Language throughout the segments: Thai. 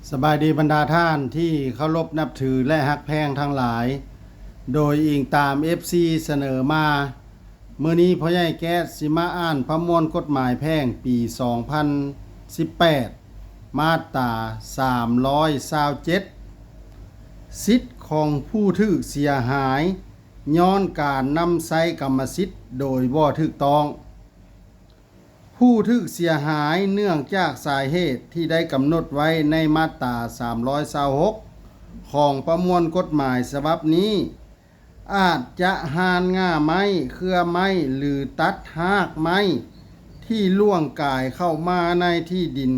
สบายดีบรรดาท่านที่เคารพนับถือและฮักแพงทั้งหลาย โดยอิงตาม FC เสนอมามื้อนี้พ่อใหญ่แก๊สสิมาอ่านประมวลกฎหมายแพ่งปี 2018 มาตรา 327 สิทธิ์ของผู้ถูกเสียหายย้อนการนำใช้กรรมสิทธิ์โดยบ่ถูกต้อง ผู้ถูกเสียหายเนื่องจากสาเหตุที่ได้กำหนดไว้ในมาตรา 326 ของประมวลกฎหมายฉบับนี้ อาจจะหานง่าไม้เครือไม้หรือตัดหากไม้ที่ล่วงกายเข้ามาในที่ดิน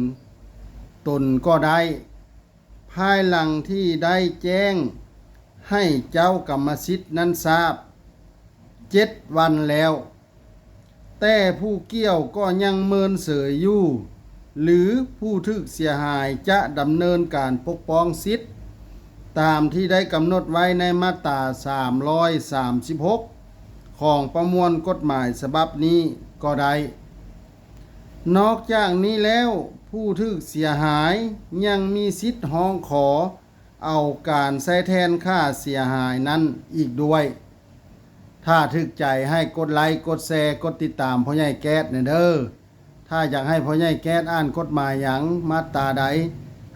ตนก็ได้ ภายหลังที่ได้แจ้งให้เจ้ากรรมสิทธิ์นั้นทราบ 7 วันแล้ว แต่ผู้เกี่ยวก็ยังเมินเสยอยู่ หรือผู้ถูกเสียหายจะดำเนินการปกป้องสิทธิ์ตามที่ได้กำหนดไว้ในมาตรา 336 ของประมวลกฎหมายฉบับนี้ก็ได้ นอกจากนี้แล้วผู้ถูกเสียหายยังมีสิทธิ์ร้องขอเอาการใช้แทนค่าเสียหายนั้นอีกด้วย ถ้าถึกใจให้กดไลค์กดแชร์กดติดตามพ่อใหญ่แก๊สเด้อถ้าอยากให้พ่อใหญ่แก๊สอ่านกฎหมายหยังมาตราใด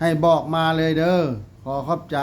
ให้บอกมาเลยเด้อขอขอบใจ